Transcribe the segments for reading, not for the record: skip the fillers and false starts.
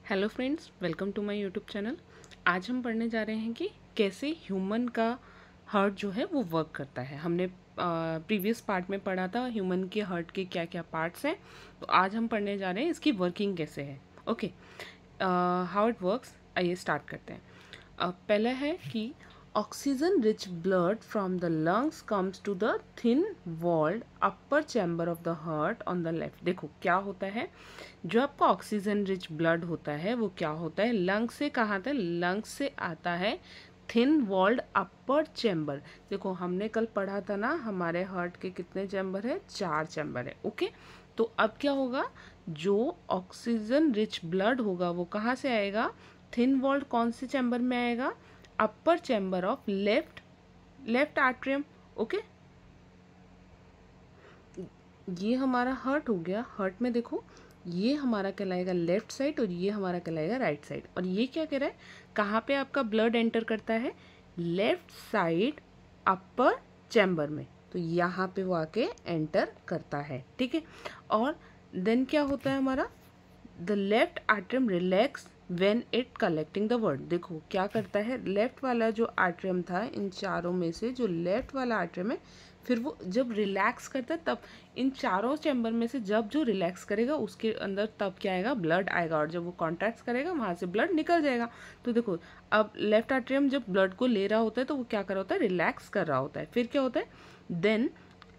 Hello friends, welcome to my YouTube channel. आज हम पढ़ने जा रहे हैं कि कैसे ह्यूमन का हार्ट जो है वो वर्क करता है। हमने प्रीवियस पार्ट में पढ़ा था ह्यूमन के हार्ट के क्या क्या पार्ट्स हैं। तो आज हम पढ़ने जा रहे हैं इसकी वर्किंग कैसे है। ओके, हाउ इट वर्क्स, आइए स्टार्ट करते हैं। पहला है कि oxygen rich blood from the lungs comes to the thin walled upper chamber of the heart on the left. देखो क्या होता है, जो आपका ऑक्सीजन रिच ब्लड होता है वो क्या होता है, लंग्स से कहाँ आता है, लंग्स से आता है थिन वॉल्ड अपर चैम्बर। देखो हमने कल पढ़ा था ना, हमारे हार्ट के कितने चैम्बर है, 4 चैम्बर है। ओके, तो अब क्या होगा, जो ऑक्सीजन रिच ब्लड होगा वो कहाँ से आएगा, थिन वॉल्ड कौन से चैम्बर में आएगा, upper chamber of left atrium. Okay, ये हमारा हार्ट हो गया। हार्ट में देखो ये हमारा कहलाएगा लेफ्ट साइड और ये हमारा कहलाएगा राइट साइड। और ये क्या कह रहा है, कहाँ पे आपका ब्लड एंटर करता है, लेफ्ट साइड अपर चैम्बर में। तो यहाँ पे वो आके एंटर करता है, ठीक है। और देन क्या होता है हमारा, the left atrium relax when it collecting the word. देखो क्या करता है, लेफ्ट वाला जो आर्ट्रियम था, इन चारों में से जो लेफ्ट वाला आर्ट्रियम है, फिर वो जब रिलैक्स करता है तब इन चारों चैम्बर में से जब जो रिलैक्स करेगा उसके अंदर तब क्या आएगा, ब्लड आएगा। और जब वो कॉन्ट्रैक्ट करेगा वहाँ से ब्लड निकल जाएगा। तो देखो अब लेफ्ट आर्ट्रियम जब ब्लड को ले रहा होता है तो वो क्या कर रहा होता है, रिलैक्स कर रहा होता है। फिर क्या होता है, देन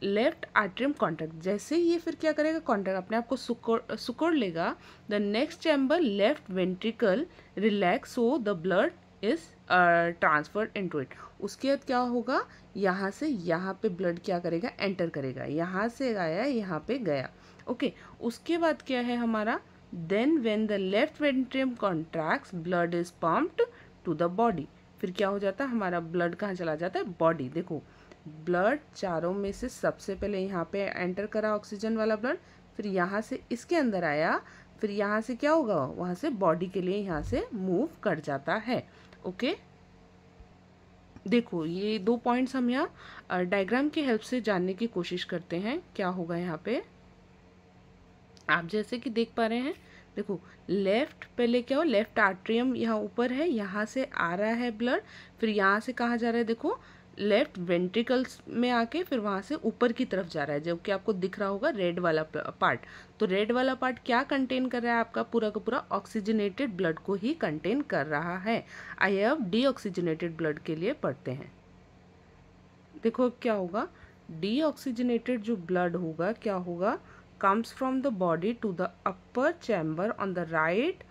लेफ्ट आर्ट्रियम कॉन्ट्रैक्ट, जैसे ही ये फिर क्या करेगा, कॉन्ट्रैक्ट अपने आप को सुकोड़ लेगा। The next chamber left ventricle relax, so the blood is transferred into it. उसके बाद क्या होगा, यहाँ से यहाँ पे ब्लड क्या करेगा, एंटर करेगा, यहाँ से आया यहाँ पे गया। ओके, उसके बाद क्या है हमारा, then when the left ventricle contracts blood is pumped to the body. फिर क्या हो जाता है, हमारा ब्लड कहाँ चला जाता है, बॉडी। देखो ब्लड चारों में से सबसे पहले यहाँ पे एंटर करा ऑक्सीजन वाला ब्लड, फिर यहाँ से इसके अंदर आया, फिर यहाँ से क्या होगा, वहाँ से बॉडी के लिए यहाँ से मूव कर जाता है। ओके, देखो ये 2 पॉइंट्स हम यहाँ डायग्राम की हेल्प से जानने की कोशिश करते हैं। क्या होगा यहाँ पे, आप जैसे कि देख पा रहे हैं, देखो लेफ्ट पहले क्या हो, लेफ्ट आर्ट्रियम यहाँ ऊपर है, यहाँ से आ रहा है ब्लड, फिर यहाँ से कहाँ जा रहा है, देखो लेफ्ट वेंट्रिकल्स में आके फिर वहाँ से ऊपर की तरफ जा रहा है, जो कि आपको दिख रहा होगा रेड वाला पार्ट। तो रेड वाला पार्ट क्या कंटेन कर रहा है, आपका पूरा का पूरा ऑक्सीजनेटेड ब्लड को ही कंटेन कर रहा है। आइए अब डीऑक्सीजनेटेड ब्लड के लिए पढ़ते हैं। देखो क्या होगा, डीऑक्सीजनेटेड जो ब्लड होगा क्या होगा, comes from the body to the upper chamber on the right,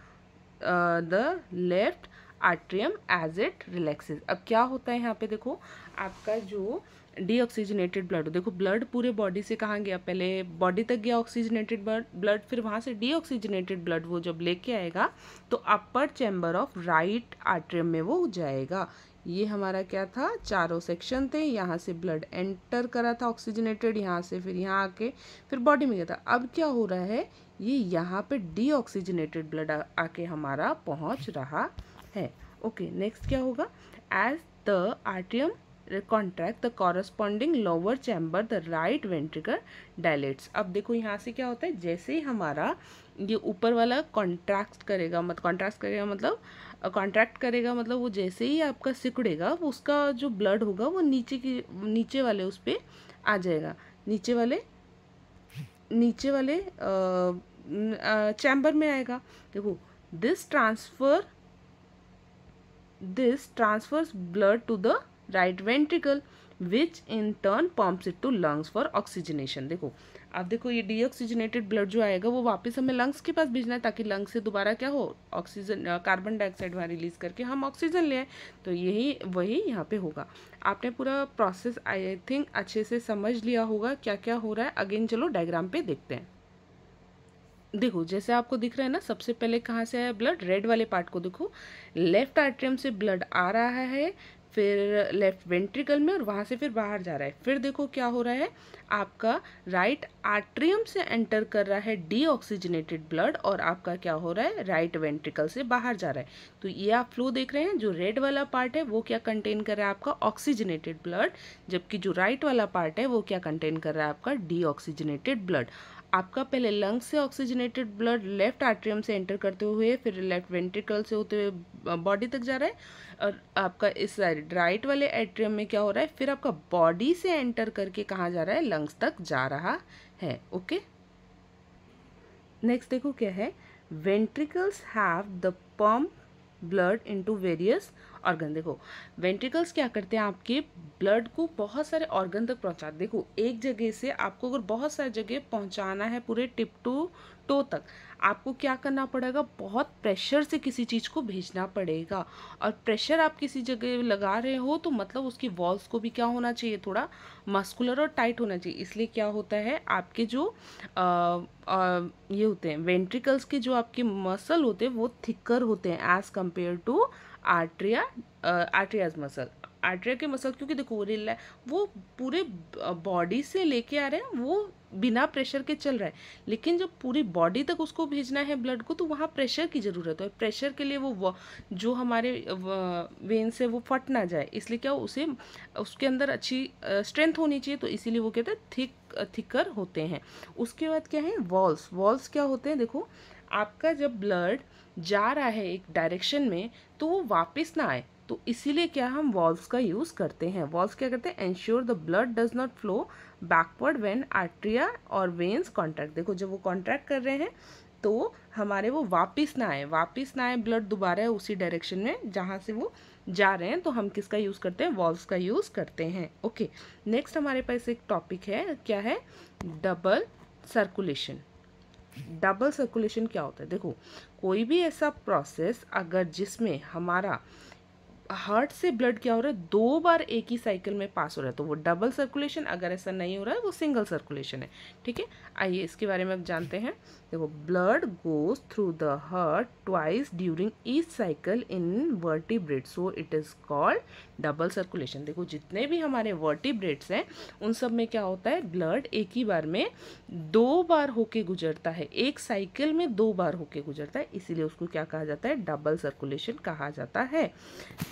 the left atrium as it relaxes। अब क्या होता है यहाँ पे, देखो आपका जो डीऑक्सीजनेटेड ब्लड, देखो ब्लड पूरे बॉडी से कहाँ गया, पहले बॉडी तक गया ऑक्सीजनेटेड ब्लड, फिर वहाँ से डीऑक्सीजनेटेड ब्लड वो जब लेके आएगा तो अपर चैम्बर ऑफ राइट आर्ट्रियम में वो जाएगा। ये हमारा क्या था, चारों सेक्शन थे, यहाँ से ब्लड एंटर करा था ऑक्सीजनेटेड, यहाँ से फिर यहाँ आके फिर बॉडी में गया था। अब क्या हो रहा है, ये यहाँ पे डीऑक्सीजनेटेड ब्लड आके हमारा पहुँच रहा है। ओके, नेक्स्ट क्या होगा, as the atrium contract the corresponding lower chamber the right ventricle dilates. अब देखो यहाँ से क्या होता है, जैसे ही हमारा ये ऊपर वाला कॉन्ट्रैक्ट करेगा मतलब वो जैसे ही आपका सिकुड़ेगा वो उसका जो ब्लड होगा वो नीचे वाले उस पर आ जाएगा, नीचे वाले चैम्बर में आएगा। देखो this transfers blood to the right ventricle which in turn pumps it to lungs for oxygenation. देखो अब देखो ये डीऑक्सीजनेटेड ब्लड जो आएगा वो वापस हमें लंग्स के पास भेजना है, ताकि लंग्स से दोबारा क्या हो, ऑक्सीजन कार्बन डाइऑक्साइड वहाँ रिलीज करके हम ऑक्सीजन ले आए। तो यही वही यहाँ पे होगा। आपने पूरा प्रोसेस आई थिंक अच्छे से समझ लिया होगा क्या क्या हो रहा है। अगेन चलो डायग्राम पे देखते हैं। देखो जैसे आपको दिख रहा है ना, सबसे पहले कहाँ से आया ब्लड, रेड वाले पार्ट को देखो, लेफ्ट आर्ट्रियम से ब्लड आ रहा है, फिर लेफ्ट वेंट्रिकल में, और वहाँ से फिर बाहर जा रहा है। फिर देखो क्या हो रहा है, आपका राइट आर्ट्रियम से एंटर कर रहा है डीऑक्सीजनेटेड ब्लड, और आपका क्या हो रहा है, राइट वेंट्रिकल से बाहर जा रहा है। तो ये आप फ्लो देख रहे हैं, जो रेड वाला पार्ट है वो क्या कंटेन कर रहा है, आपका ऑक्सीजनेटेड ब्लड, जबकि जो राइट वाला पार्ट है वो क्या कंटेन कर रहा है, आपका डीऑक्सीजनेटेड ब्लड। आपका पहले लंग्स से ऑक्सीजनेटेड ब्लड लेफ्ट आर्ट्रियम से एंटर करते हुए फिर लेफ्ट वेंट्रिकल से होते हुए बॉडी तक जा रहा है, और आपका इस साइड राइट वाले एट्रियम में क्या हो रहा है, फिर आपका बॉडी से एंटर करके कहाँ जा रहा है, लंग्स तक जा रहा है। ओके, नेक्स्ट देखो क्या है, ventricles have the pump blood into various organ. देखो वेंट्रिकल्स क्या करते हैं, आपके ब्लड को बहुत सारे ऑर्गन तक पहुंचाते। देखो एक जगह से आपको अगर बहुत सारी जगह पहुंचाना है, पूरे टिप टू टो तक, आपको क्या करना पड़ेगा, बहुत प्रेशर से किसी चीज़ को भेजना पड़ेगा। और प्रेशर आप किसी जगह लगा रहे हो तो मतलब उसकी वॉल्स को भी क्या होना चाहिए, थोड़ा मस्कुलर और टाइट होना चाहिए। इसलिए क्या होता है, आपके जो ये होते हैं वेंट्रिकल्स के जो आपके मसल होते हैं वो थिकर होते हैं as compared to atria's muscle. Atria के मसल क्योंकि देखो वो पूरे बॉडी से लेके आ रहे हैं, वो बिना प्रेशर के चल रहा है, लेकिन जब पूरी बॉडी तक उसको भेजना है ब्लड को तो वहाँ प्रेशर की ज़रूरत है। प्रेशर के लिए वो जो हमारे वेन से वो फट ना जाए, इसलिए क्या उसे उसके अंदर अच्छी स्ट्रेंथ होनी चाहिए, तो इसीलिए वो कहते हैं थिकर होते हैं। उसके बाद क्या है, वॉल्स। वॉल्स क्या होते हैं, देखो आपका जब ब्लड जा रहा है एक डायरेक्शन में तो वो वापस ना आए, तो इसीलिए क्या हम वॉल्व्स का यूज़ करते हैं। वॉल्व्स क्या करते हैं, ensure the blood does not flow backward when atria और वेन्स कॉन्ट्रैक्ट। देखो जब वो कॉन्ट्रैक्ट कर रहे हैं तो हमारे वो वापस ना आए ब्लड दोबारा उसी डायरेक्शन में जहाँ से वो जा रहे हैं, तो हम किसका यूज़ करते हैं, वॉल्व्स का यूज़ करते हैं। ओके, नेक्स्ट हमारे पास एक टॉपिक है, क्या है, डबल सर्कुलेशन। डबल सर्कुलेशन क्या होता है, देखो कोई भी ऐसा प्रोसेस अगर जिसमें हमारा हार्ट से ब्लड क्या हो रहा है, 2 बार एक ही साइकिल में पास हो रहा है, तो वो डबल सर्कुलेशन। अगर ऐसा नहीं हो रहा है वो सिंगल सर्कुलेशन है। ठीक है, आइए इसके बारे में अब जानते हैं। देखो blood goes through the heart twice during each cycle in vertebrate, so it is called double circulation. देखो जितने भी हमारे वर्टिब्रेट्स हैं उन सब में क्या होता है, ब्लड एक ही बार में 2 बार होके गुजरता है, एक साइकिल में 2 बार होके गुजरता है, इसीलिए उसको क्या कहा जाता है, डबल सर्कुलेशन कहा जाता है।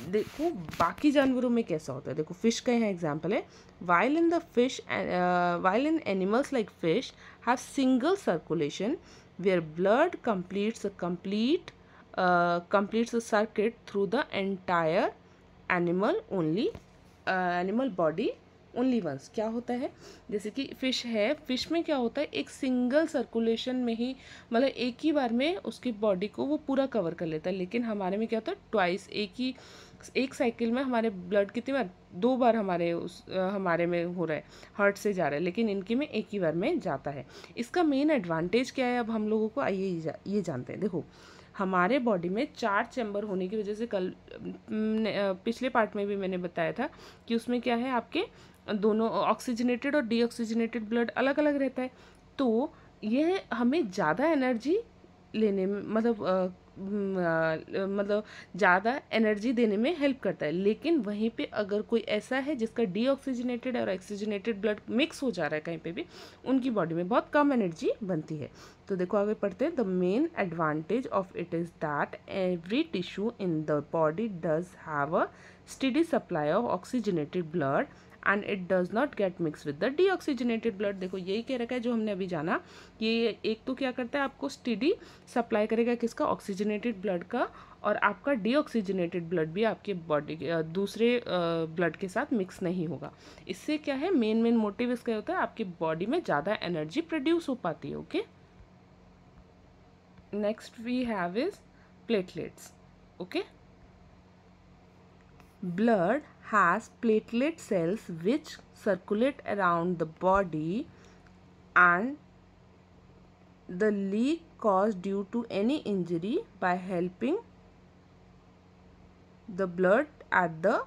देखो बाकी जानवरों में कैसा होता है, देखो फिश का यहाँ एग्जाम्पल है, while in animals like fish have single circulation where blood completes a circuit through the entire animal body only once. क्या होता है, जैसे कि फ़िश है, फ़िश में क्या होता है, एक सिंगल सर्कुलेशन में ही मतलब एक ही बार में उसकी बॉडी को वो पूरा कवर कर लेता है, लेकिन हमारे में क्या होता है, ट्वाइस एक साइकिल में हमारे ब्लड कितनी बार, 2 बार हमारे में हो रहा है, हार्ट से जा रहा है, लेकिन इनकी में एक ही बार में जाता है। इसका मेन एडवांटेज क्या है, अब हम लोगों को आइए ये जानते हैं। देखो हमारे बॉडी में 4 चैम्बर होने की वजह से कल पिछले पार्ट में भी मैंने बताया था कि उसमें क्या है, आपके दोनों ऑक्सीजनेटेड और डीऑक्सीजनेटेड ब्लड अलग अलग रहता है, तो यह हमें ज़्यादा एनर्जी लेने में मतलब ज़्यादा एनर्जी देने में हेल्प करता है। लेकिन वहीं पे अगर कोई ऐसा है जिसका डीऑक्सीजनेटेड और ऑक्सीजनेटेड ब्लड मिक्स हो जा रहा है कहीं पे भी, उनकी बॉडी में बहुत कम एनर्जी बनती है। तो देखो आगे पढ़ते हैं, the main advantage of it is that every tissue in the body does have a steady supply of oxygenated blood and it does not gate mix with the deoxygenated blood. देखो यही कह रखा है जो हमने अभी जाना, ये एक तो क्या करता है, आपको स्टेडी सप्लाई करेगा किसका, ऑक्सीजनेटेड ब्लड का, और आपका डीऑक्सीजनेटेड ब्लड भी आपके बॉडी के दूसरे ब्लड के साथ मिक्स नहीं होगा। इससे क्या है, मेन मोटिव इसका होता है, आपकी बॉडी में ज़्यादा एनर्जी प्रोड्यूस हो पाती है। Okay, next we have is platelets. Okay, blood has platelet cells which circulate around the body, and the leak caused due to any injury by helping the blood at the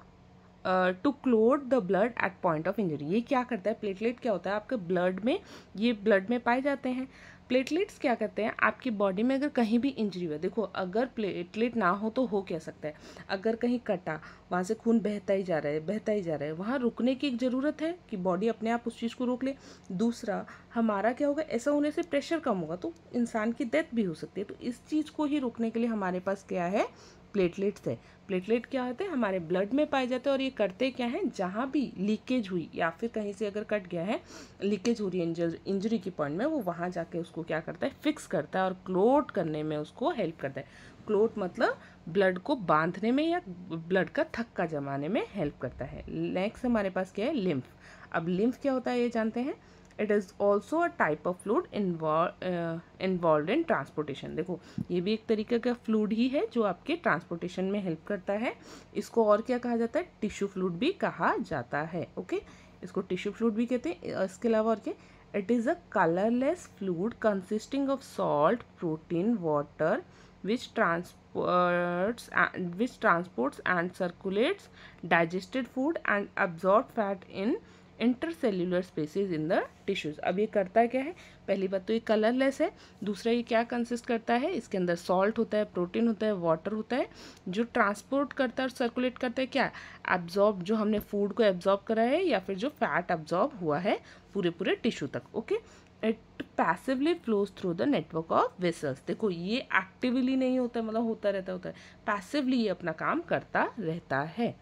to clot the blood at point of injury. ये क्या करता है, platelet क्या होता है, आपके blood में, ये ब्लड में पाए जाते हैं। प्लेटलेट्स क्या करते हैं, आपकी बॉडी में अगर कहीं भी इंजरी हुआ, देखो अगर प्लेटलेट ना हो तो हो क्या सकता है, अगर कहीं कटा, वहाँ से खून बहता ही जा रहा है, वहाँ रुकने की एक ज़रूरत है कि बॉडी अपने आप उस चीज़ को रोक ले। दूसरा हमारा क्या होगा, ऐसा होने से प्रेशर कम होगा तो इंसान की डेथ भी हो सकती है। तो इस चीज़ को ही रोकने के लिए हमारे पास क्या है, प्लेटलेट्स है। प्लेटलेट क्या होते हैं, हमारे ब्लड में पाए जाते हैं और ये करते क्या हैं, जहाँ भी लीकेज हुई या फिर कहीं से अगर कट गया है, लीकेज हो रही है इंजरी की पॉइंट में, वो वहाँ जाके उसको क्या करता है, फिक्स करता है और क्लोट करने में उसको हेल्प करता है। क्लोट मतलब ब्लड को बांधने में या ब्लड का थक्का जमाने में हेल्प करता है। नेक्स्ट हमारे पास क्या है, लिम्फ। अब लिम्फ क्या होता है ये जानते हैं। It is also a type of fluid involve in transportation. देखो ये भी एक तरीके का फ्लूइड ही है जो आपके ट्रांसपोर्टेशन में हेल्प करता है। इसको और क्या कहा जाता है, टिश्यू फ्लूइड भी कहा जाता है। ओके, इसको टिश्यू फ्लूइड भी कहते हैं। इसके अलावा और क्या, it is a colourless fluid consisting of salt, protein, water which transports and circulates digested food and absorbed fat in intercellular spaces in the tissues. अब ये करता क्या है, पहली बात तो ये कलरलेस है, दूसरा ये क्या कंसिस्ट करता है, इसके अंदर सॉल्ट होता है, प्रोटीन होता है, वाटर होता है, जो ट्रांसपोर्ट करता है और सर्कुलेट करता है क्या, एब्जॉर्ब, जो हमने फूड को एब्जॉर्ब करा है या फिर जो फैट एब्जॉर्ब हुआ है पूरे टिश्यू तक। Okay, it passively flows through the network of vessels. देखो ये एक्टिवली नहीं होता, मतलब होता है, पैसिवली ये अपना काम करता रहता है।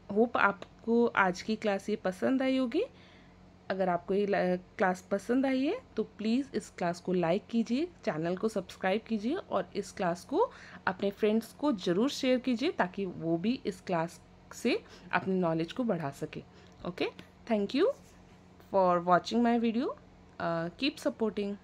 होप आपको आज की क्लास ये पसंद आई होगी। अगर आपको ये क्लास पसंद आई है तो प्लीज़ इस क्लास को लाइक कीजिए, चैनल को सब्सक्राइब कीजिए और इस क्लास को अपने फ्रेंड्स को ज़रूर शेयर कीजिए ताकि वो भी इस क्लास से अपनी नॉलेज को बढ़ा सके। Okay, thank you for watching my video, keep supporting.